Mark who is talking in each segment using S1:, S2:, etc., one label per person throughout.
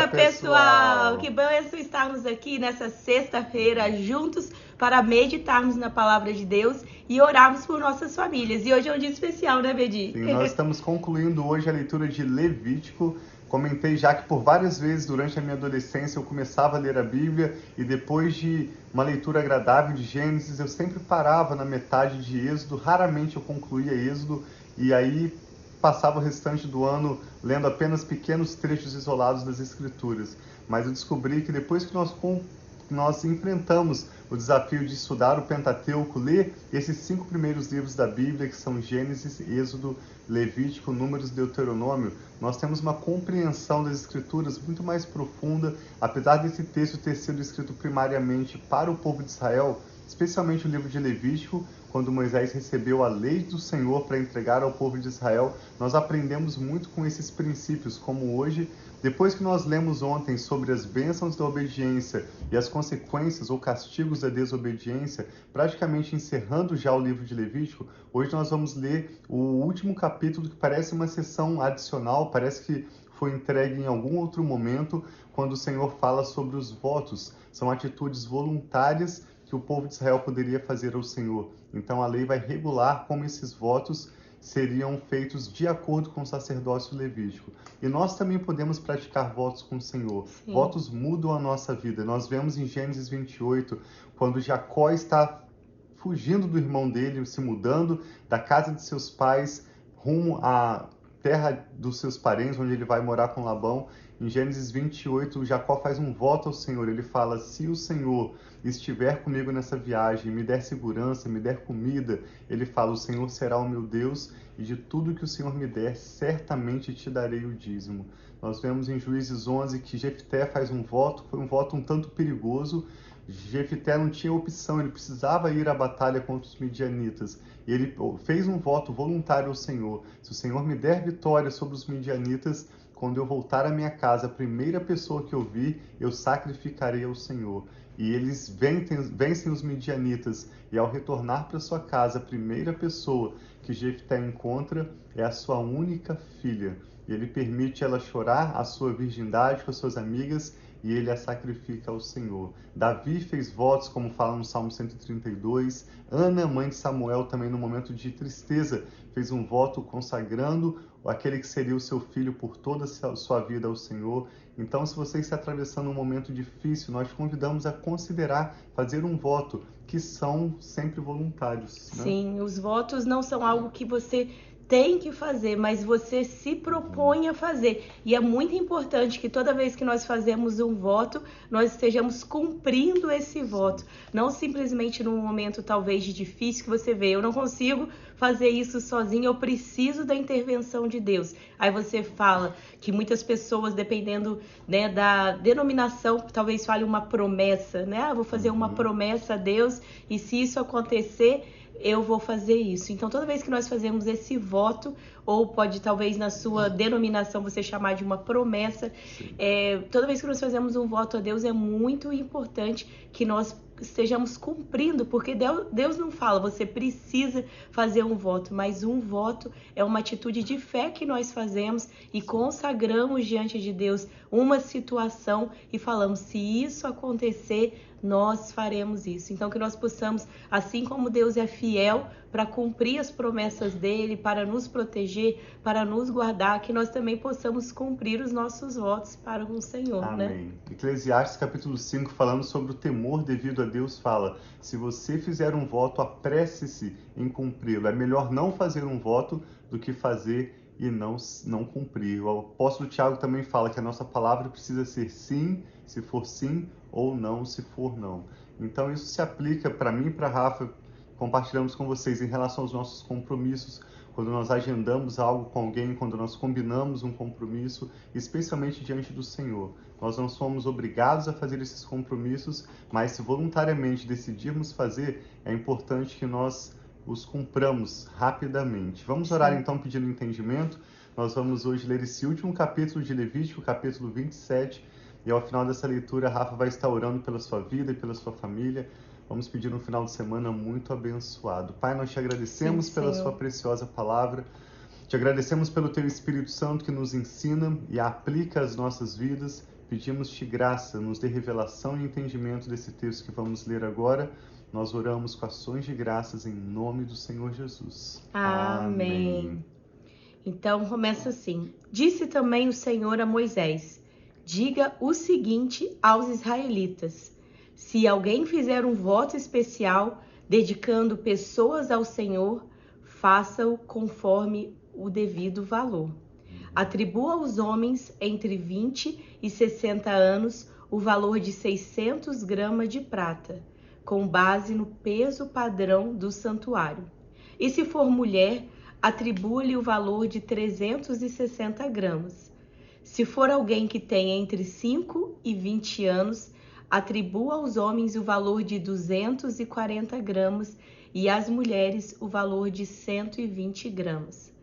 S1: dia, pessoal! Que bênção estarmos aqui nessa sexta-feira juntos para meditarmos na palavra de Deus e orarmos por nossas famílias. E hoje é um dia especial, né, Bedi?
S2: Sim, nós estamos concluindo hoje a leitura de Levítico. Comentei já que por várias vezes durante a minha adolescência eu começava a ler a Bíblia e depois de uma leitura agradável de Gênesis eu sempre parava na metade de Êxodo, raramente eu concluía Êxodo e aí passava o restante do ano lendo apenas pequenos trechos isolados das Escrituras. Mas eu descobri que depois que nós enfrentamos o desafio de estudar o Pentateuco, ler esses 5 primeiros livros da Bíblia, que são Gênesis, Êxodo, Levítico, Números e Deuteronômio, nós temos uma compreensão das Escrituras muito mais profunda, apesar desse texto ter sido escrito primariamente para o povo de Israel, especialmente o livro de Levítico, quando Moisés recebeu a lei do Senhor para entregar ao povo de Israel, nós aprendemos muito com esses princípios, como hoje, depois que nós lemos ontem sobre as bênçãos da obediência e as consequências ou castigos da desobediência, praticamente encerrando já o livro de Levítico, hoje nós vamos ler o último capítulo que parece uma sessão adicional, parece que foi entregue em algum outro momento, quando o Senhor fala sobre os votos. São atitudes voluntárias que o povo de Israel poderia fazer ao Senhor. Então a lei vai regular como esses votos seriam feitos de acordo com o sacerdócio levítico. E nós também podemos praticar votos com o Senhor.
S1: Sim.
S2: Votos mudam a nossa vida. Nós vemos em Gênesis 28, quando Jacó está fugindo do irmão dele, se mudando da casa de seus pais rumo à terra dos seus parentes, onde ele vai morar com Labão. Em Gênesis 28, Jacó faz um voto ao Senhor. Ele fala: se o Senhor estiver comigo nessa viagem, me der segurança, me der comida, ele fala: o Senhor será o meu Deus e de tudo que o Senhor me der, certamente te darei o dízimo. Nós vemos em Juízes 11 que Jefté faz um voto, foi um voto um tanto perigoso. Jefté não tinha opção, ele precisava ir à batalha contra os midianitas. E ele fez um voto voluntário ao Senhor: se o Senhor me der vitória sobre os midianitas, quando eu voltar à minha casa, a primeira pessoa que eu vi, eu sacrificarei ao Senhor. E eles vencem os midianitas, e ao retornar para sua casa, a primeira pessoa que Jefté encontra é a sua única filha. E ele permite ela chorar a sua virgindade com as suas amigas, e ele a sacrifica ao Senhor. Davi fez votos, como fala no Salmo 132. Ana, mãe de Samuel, também no momento de tristeza, fez um voto consagrando aquele que seria o seu filho por toda a sua vida ao Senhor. Então, se você está atravessando um momento difícil, nós te convidamos a considerar fazer um voto, que são sempre voluntários, né?
S1: Sim, os votos não são algo que você tem que fazer, mas você se propõe a fazer. E é muito importante que toda vez que nós fazemos um voto, nós estejamos cumprindo esse voto. Não simplesmente num momento talvez de difícil que você vê: eu não consigo fazer isso sozinho, eu preciso da intervenção de Deus. Aí você fala que muitas pessoas, dependendo, né, da denominação, talvez fale uma promessa, né? Vou fazer uma promessa a Deus e se isso acontecer, eu vou fazer isso. Então, toda vez que nós fazemos esse voto, ou pode talvez na sua denominação você chamar de uma promessa, toda vez que nós fazemos um voto a Deus, é muito importante que nós estejamos cumprindo, porque Deus não fala, você precisa fazer um voto, mas um voto é uma atitude de fé que nós fazemos e consagramos diante de Deus uma situação e falamos: se isso acontecer, nós faremos isso. Então, que nós possamos, assim como Deus é fiel para cumprir as promessas dele, para nos proteger, para nos guardar, que nós também possamos cumprir os nossos votos para o Senhor,
S2: Amém.
S1: né?
S2: Eclesiastes capítulo 5, falando sobre o temor devido a Deus, fala: se você fizer um voto, apresse-se em cumpri-lo. É melhor não fazer um voto do que fazer e não cumprir. O apóstolo Tiago também fala que a nossa palavra precisa ser sim, se for sim, ou não, se for não. Então isso se aplica para mim e para Rafa, compartilhamos com vocês em relação aos nossos compromissos, quando nós agendamos algo com alguém, quando nós combinamos um compromisso, especialmente diante do Senhor. Nós não somos obrigados a fazer esses compromissos, mas se voluntariamente decidirmos fazer, é importante que nós os cumpramos rapidamente. Vamos orar então pedindo entendimento. Nós vamos hoje ler esse último capítulo de Levítico, capítulo 27, e ao final dessa leitura, a Rafa vai estar orando pela sua vida e pela sua família. Vamos pedir um final de semana muito abençoado. Pai, nós te agradecemos pela sua preciosa palavra. Te agradecemos pelo Teu Espírito Santo que nos ensina e aplica às nossas vidas. Pedimos-te graça, nos dê revelação e entendimento desse texto que vamos ler agora. Nós oramos com ações de graças em nome do Senhor Jesus.
S1: Amém. Então começa assim: disse também o Senhor a Moisés: diga o seguinte aos israelitas: se alguém fizer um voto especial dedicando pessoas ao Senhor, faça-o conforme o devido valor. Atribua aos homens entre 20 e 60 anos o valor de 600 gramas de prata, com base no peso padrão do santuário. E se for mulher, atribua-lhe o valor de 360 gramas. Se for alguém que tenha entre 5 e 20 anos, atribua aos homens o valor de 240 gramas e às mulheres o valor de 120 gramas.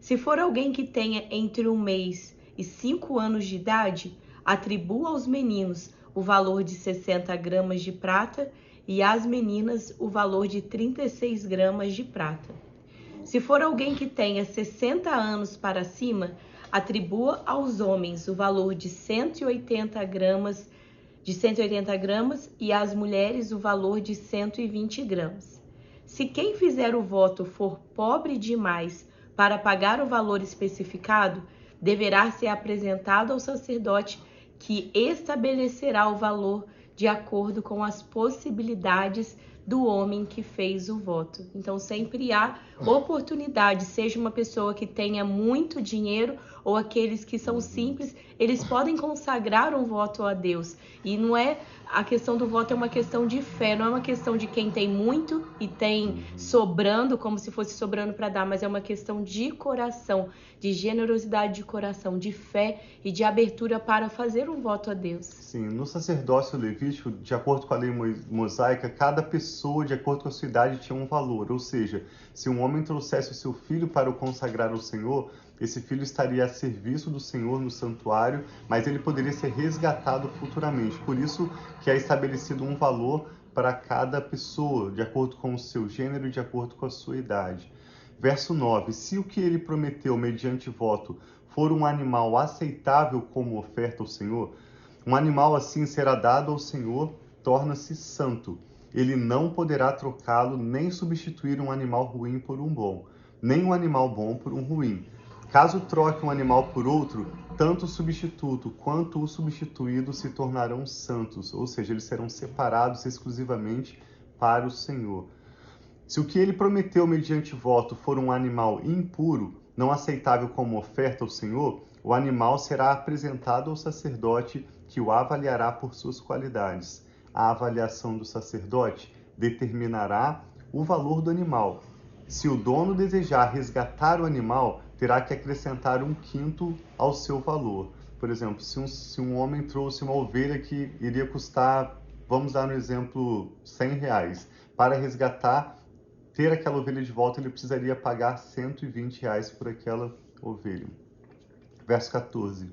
S1: Se for alguém que tenha entre 1 mês e 5 anos de idade, atribua aos meninos o valor de 60 gramas de prata e às meninas o valor de 36 gramas de prata. Se for alguém que tenha 60 anos para cima, atribua aos homens o valor de 180 gramas e às mulheres o valor de 120 gramas. Se quem fizer o voto for pobre demais para pagar o valor especificado, deverá ser apresentado ao sacerdote, que estabelecerá o valor de acordo com as possibilidades do homem que fez o voto. Então sempre há oportunidade, seja uma pessoa que tenha muito dinheiro ou aqueles que são simples, eles podem consagrar um voto a Deus. E não é a questão do voto, é uma questão de fé, não é uma questão de quem tem muito e tem sobrando, como se fosse sobrando para dar, mas é uma questão de coração, de generosidade de coração, de fé e de abertura para fazer um voto a Deus.
S2: Sim, no sacerdócio levítico, de acordo com a lei mosaica, cada pessoa, de acordo com a sua idade, tinha um valor. Ou seja, se um homem trouxesse o seu filho para o consagrar ao Senhor, esse filho estaria a serviço do Senhor no santuário, mas ele poderia ser resgatado futuramente. Por isso que é estabelecido um valor para cada pessoa, de acordo com o seu gênero e de acordo com a sua idade. Verso 9. Se o que ele prometeu mediante voto for um animal aceitável como oferta ao Senhor, um animal assim será dado ao Senhor, torna-se santo. Ele não poderá trocá-lo nem substituir um animal ruim por um bom, nem um animal bom por um ruim. Caso troque um animal por outro, tanto o substituto quanto o substituído se tornarão santos, ou seja, eles serão separados exclusivamente para o Senhor. Se o que ele prometeu mediante voto for um animal impuro, não aceitável como oferta ao Senhor, o animal será apresentado ao sacerdote, que o avaliará por suas qualidades. A avaliação do sacerdote determinará o valor do animal. Se o dono desejar resgatar o animal, terá que acrescentar 1/5 ao seu valor. Por exemplo, se um homem trouxe uma ovelha que iria custar, vamos dar um exemplo, R$100. Para resgatar, ter aquela ovelha de volta, ele precisaria pagar R$120 por aquela ovelha. Verso 14.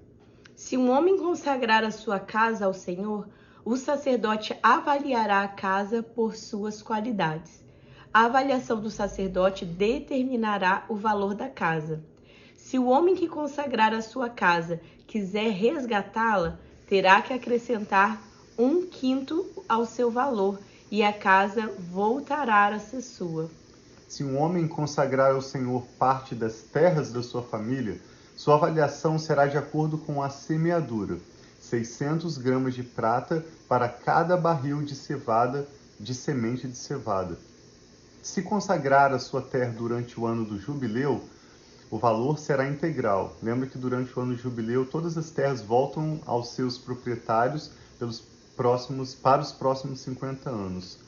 S1: Se um homem consagrar a sua casa ao Senhor, o sacerdote avaliará a casa por suas qualidades. A avaliação do sacerdote determinará o valor da casa. Se o homem que consagrar a sua casa quiser resgatá-la, terá que acrescentar 1/5 ao seu valor, e a casa voltará a ser sua.
S2: Se um homem consagrar ao Senhor parte das terras da sua família, sua avaliação será de acordo com a semeadura: 600 gramas de prata para cada barril de cevada, de semente de cevada. Se consagrar a sua terra durante o ano do jubileu, o valor será integral. Lembra que durante o ano do jubileu, todas as terras voltam aos seus proprietários para os próximos 50 anos.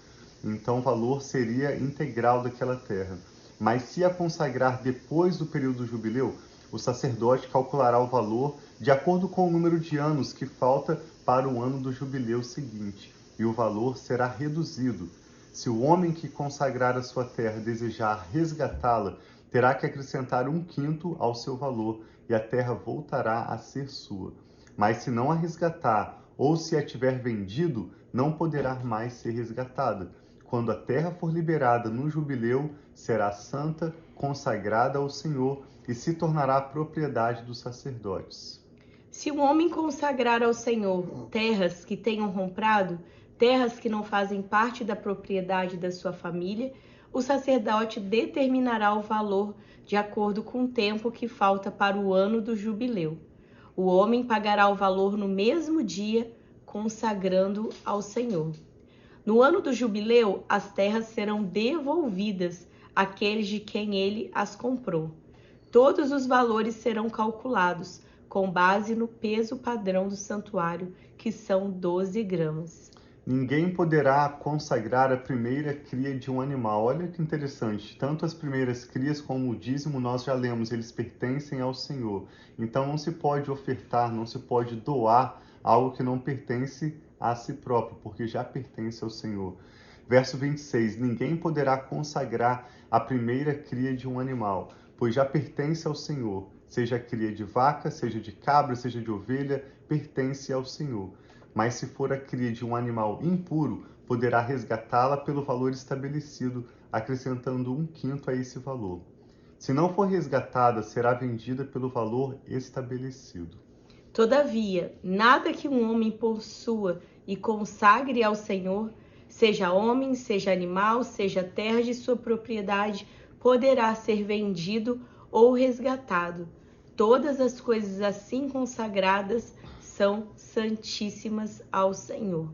S2: Então o valor seria integral daquela terra. Mas se a consagrar depois do período do jubileu, o sacerdote calculará o valor de acordo com o número de anos que falta para o ano do jubileu seguinte, e o valor será reduzido. Se o homem que consagrar a sua terra desejar resgatá-la, terá que acrescentar 1/5 ao seu valor, e a terra voltará a ser sua. Mas se não a resgatar, ou se a tiver vendido, não poderá mais ser resgatada. Quando a terra for liberada no jubileu, será santa consagrada ao Senhor e se tornará propriedade dos sacerdotes.
S1: Se um homem consagrar ao Senhor terras que tenham comprado, terras que não fazem parte da propriedade da sua família, o sacerdote determinará o valor de acordo com o tempo que falta para o ano do jubileu. O homem pagará o valor no mesmo dia, consagrando ao Senhor. No ano do jubileu, as terras serão devolvidas àqueles de quem ele as comprou. Todos os valores serão calculados com base no peso padrão do santuário, que são 12 gramas.
S2: Ninguém poderá consagrar a primeira cria de um animal. Olha que interessante, tanto as primeiras crias como o dízimo, nós já lemos, eles pertencem ao Senhor. Então não se pode ofertar, não se pode doar algo que não pertence a si próprio, porque já pertence ao Senhor. Verso 26, ninguém poderá consagrar a primeira cria de um animal, pois já pertence ao Senhor. Seja a cria de vaca, seja de cabra, seja de ovelha, pertence ao Senhor. Mas se for a cria de um animal impuro, poderá resgatá-la pelo valor estabelecido, acrescentando 1/5 a esse valor. Se não for resgatada, será vendida pelo valor estabelecido.
S1: Todavia, nada que um homem possua e consagre ao Senhor, seja homem, seja animal, seja terra de sua propriedade, poderá ser vendido ou resgatado. Todas as coisas assim consagradas são santíssimas ao Senhor.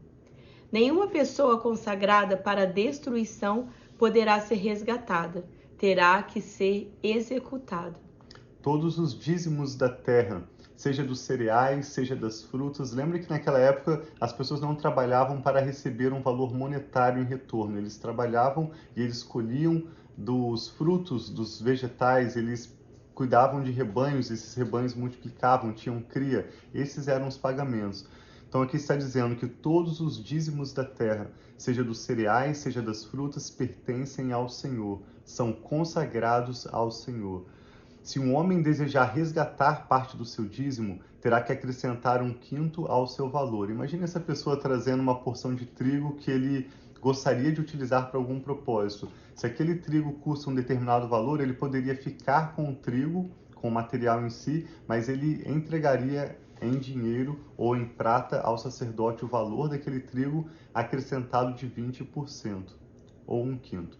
S1: Nenhuma pessoa consagrada para destruição poderá ser resgatada, terá que ser executada.
S2: Todos os dízimos da terra, seja dos cereais, seja das frutas. Lembre que naquela época as pessoas não trabalhavam para receber um valor monetário em retorno. Eles trabalhavam e eles colhiam dos frutos, dos vegetais, eles cuidavam de rebanhos, esses rebanhos multiplicavam, tinham cria. Esses eram os pagamentos. Então aqui está dizendo que todos os dízimos da terra, seja dos cereais, seja das frutas, pertencem ao Senhor, são consagrados ao Senhor. Se um homem desejar resgatar parte do seu dízimo, terá que acrescentar 1/5 ao seu valor. Imagine essa pessoa trazendo uma porção de trigo que ele gostaria de utilizar para algum propósito. Se aquele trigo custa um determinado valor, ele poderia ficar com o trigo, com o material em si, mas ele entregaria em dinheiro ou em prata ao sacerdote o valor daquele trigo acrescentado de 20%, ou 1/5.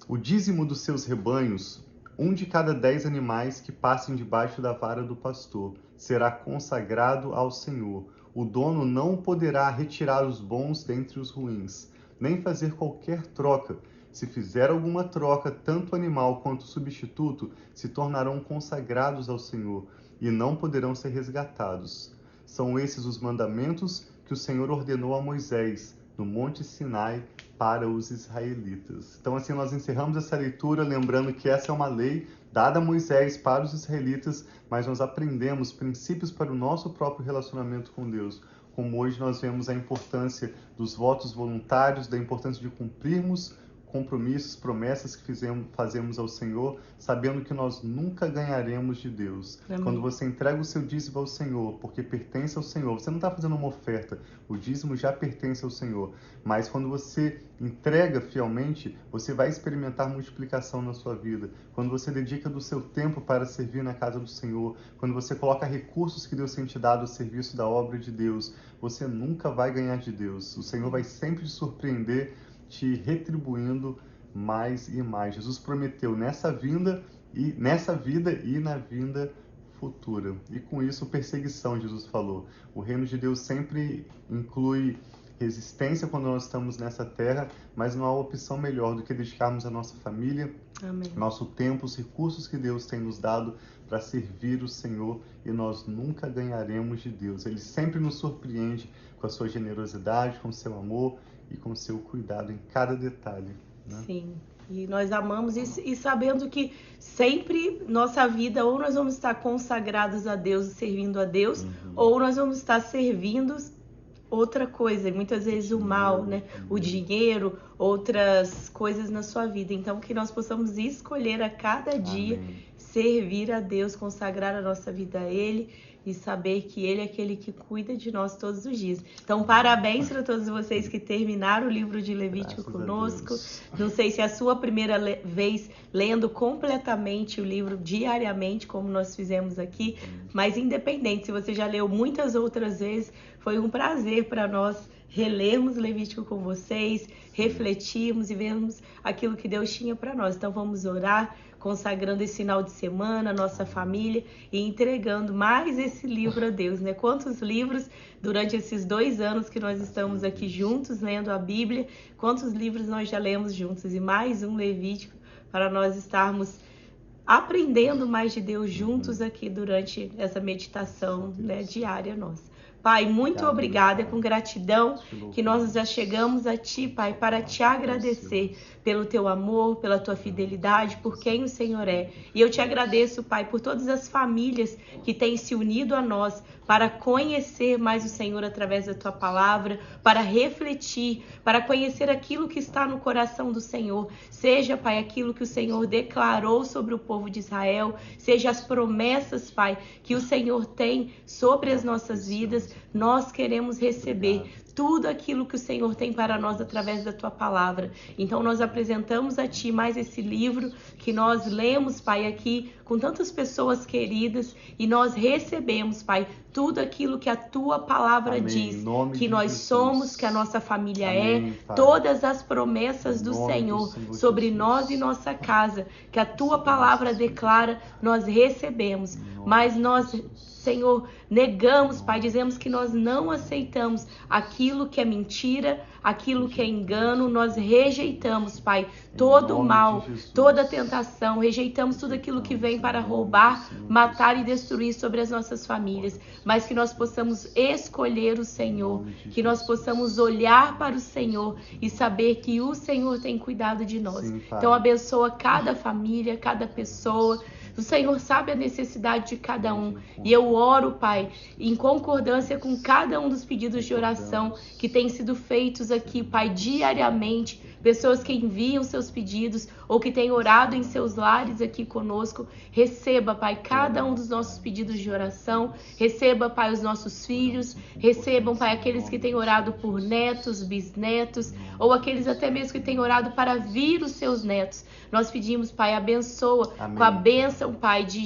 S2: O dízimo dos seus rebanhos, 1 de cada 10 animais que passem debaixo da vara do pastor, será consagrado ao Senhor. O dono não poderá retirar os bons dentre os ruins, nem fazer qualquer troca. Se fizer alguma troca, tanto o animal quanto o substituto se tornarão consagrados ao Senhor e não poderão ser resgatados. São esses os mandamentos que o Senhor ordenou a Moisés no Monte Sinai para os israelitas. Então assim nós encerramos essa leitura lembrando que essa é uma lei dada a Moisés para os israelitas, mas nós aprendemos princípios para o nosso próprio relacionamento com Deus. Como hoje nós vemos a importância dos votos voluntários, da importância de cumprirmos compromissos, promessas que fazemos ao Senhor, sabendo que nós nunca ganharemos de Deus.
S1: Amém.
S2: Quando você entrega o seu dízimo ao Senhor, porque pertence ao Senhor, você não está fazendo uma oferta, o dízimo já pertence ao Senhor, mas quando você entrega fielmente, você vai experimentar multiplicação na sua vida. Quando você dedica do seu tempo para servir na casa do Senhor, quando você coloca recursos que Deus tem te dado ao serviço da obra de Deus, você nunca vai ganhar de Deus. O Senhor vai sempre te surpreender, te retribuindo mais e mais. Jesus prometeu nessa vida e na vinda futura. E com isso, perseguição, Jesus falou. O reino de Deus sempre inclui resistência quando nós estamos nessa terra, mas não há opção melhor do que dedicarmos a nossa família,
S1: Amém.
S2: nosso tempo, os recursos que Deus tem nos dado para servir o Senhor, e nós nunca ganharemos de Deus. Ele sempre nos surpreende com a sua generosidade, com o seu amor e com o seu cuidado em cada detalhe, né?
S1: Sim, e nós amamos e sabendo que sempre nossa vida, ou nós vamos estar consagrados a Deus e servindo a Deus, ou nós vamos estar servindo outra coisa, e muitas vezes o mal, né? O dinheiro, outras coisas na sua vida. Então, que nós possamos escolher a cada dia servir a Deus, consagrar a nossa vida a Ele e saber que Ele é aquele que cuida de nós todos os dias. Então, parabéns para todos vocês que terminaram o livro de Levítico conosco. Não sei se é a sua primeira vez lendo completamente o livro diariamente, como nós fizemos aqui, mas independente, se você já leu muitas outras vezes, foi um prazer para nós relermos Levítico com vocês, refletirmos e vermos aquilo que Deus tinha para nós. Então vamos orar, consagrando esse final de semana, nossa família e entregando mais esse livro a Deus, né? Quantos livros durante esses 2 anos que nós estamos aqui juntos lendo a Bíblia, quantos livros nós já lemos juntos e mais um Levítico para nós estarmos aprendendo mais de Deus juntos aqui durante essa meditação, né, diária nossa. Pai, muito obrigada, é com gratidão que nós já chegamos a Ti, Pai, para Te agradecer pelo Teu amor, pela Tua fidelidade, por quem o Senhor é. E eu Te agradeço, Pai, por todas as famílias que têm se unido a nós para conhecer mais o Senhor através da Tua palavra, para refletir, para conhecer aquilo que está no coração do Senhor. Seja, Pai, aquilo que o Senhor declarou sobre o povo de Israel, seja as promessas, Pai, que o Senhor tem sobre as nossas vidas. Nós queremos receber tudo aquilo que o Senhor tem para nós através da Tua palavra. Então nós apresentamos a Ti mais esse livro que nós lemos, Pai, aqui com tantas pessoas queridas e nós recebemos, Pai, tudo aquilo que a Tua palavra diz, que nós somos, que a nossa família todas as promessas do Senhor sobre nós e nossa casa, que a Tua palavra declara, nós recebemos, mas nós, Senhor, negamos, Pai, dizemos que nós não aceitamos aquilo que é mentira, aquilo que é engano, nós rejeitamos, Pai, todo o mal, toda a tentação, rejeitamos tudo aquilo que vem para roubar, matar e destruir sobre as nossas famílias, mas que nós possamos escolher o Senhor, que nós possamos olhar para o Senhor e saber que o Senhor tem cuidado de nós. Então abençoa cada família, cada pessoa. O Senhor sabe a necessidade de cada um. E eu oro, Pai, em concordância com cada um dos pedidos de oração que têm sido feitos aqui, Pai, diariamente. Pessoas que enviam seus pedidos ou que têm orado em seus lares aqui conosco. Receba, Pai, cada um dos nossos pedidos de oração. Receba, Pai, os nossos filhos. Recebam, Pai, aqueles que têm orado por netos, bisnetos, ou aqueles até mesmo que têm orado para vir os seus netos. Nós pedimos, Pai, abençoa com a bênção, Pai, de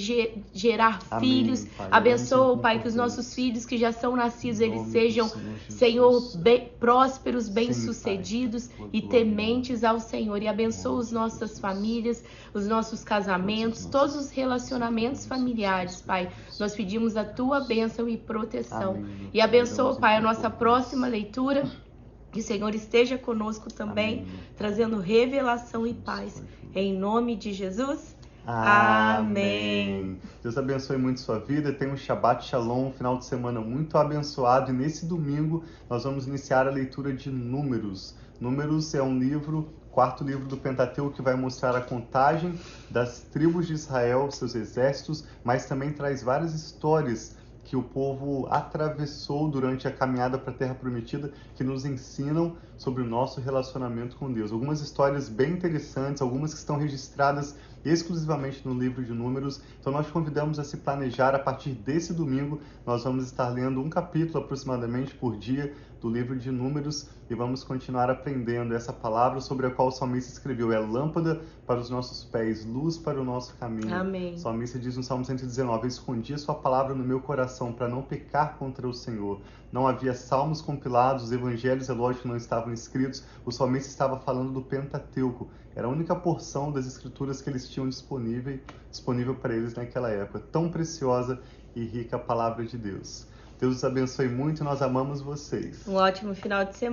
S1: gerar filhos. Abençoa, Pai, que os nossos filhos que já são nascidos, eles sejam, Senhor, prósperos, bem-sucedidos e tementes ao Senhor. E abençoa as nossas famílias, os nossos casamentos, todos os relacionamentos familiares, Pai. Nós pedimos a Tua bênção e proteção. E abençoa, Pai, a nossa próxima leitura. Que o Senhor esteja conosco também, trazendo revelação e paz. Em nome de Jesus. Amém.
S2: Deus abençoe muito sua vida. Tenha um Shabbat Shalom, um final de semana muito abençoado. E nesse domingo nós vamos iniciar a leitura de Números. Números é um livro, 4º livro do Pentateuco, que vai mostrar a contagem das tribos de Israel, seus exércitos, mas também traz várias histórias que o povo atravessou durante a caminhada para a Terra Prometida, que nos ensinam sobre o nosso relacionamento com Deus. Algumas histórias bem interessantes, algumas que estão registradas exclusivamente no livro de Números. Então nós convidamos a se planejar. A partir desse domingo nós vamos estar lendo um capítulo aproximadamente por dia do livro de Números e vamos continuar aprendendo essa palavra sobre a qual o salmista escreveu. É lâmpada para os nossos pés, luz para o nosso caminho.
S1: Amém.
S2: O salmista diz no Salmo 119, eu escondi a sua palavra no meu coração para não pecar contra o Senhor. Não havia salmos compilados, os evangelhos, é lógico, não estavam escritos. O salmista estava falando do Pentateuco. Era a única porção das escrituras que eles tinham disponível para eles naquela época. Tão preciosa e rica a palavra de Deus. Deus os abençoe muito e nós amamos vocês.
S1: Um ótimo final de semana.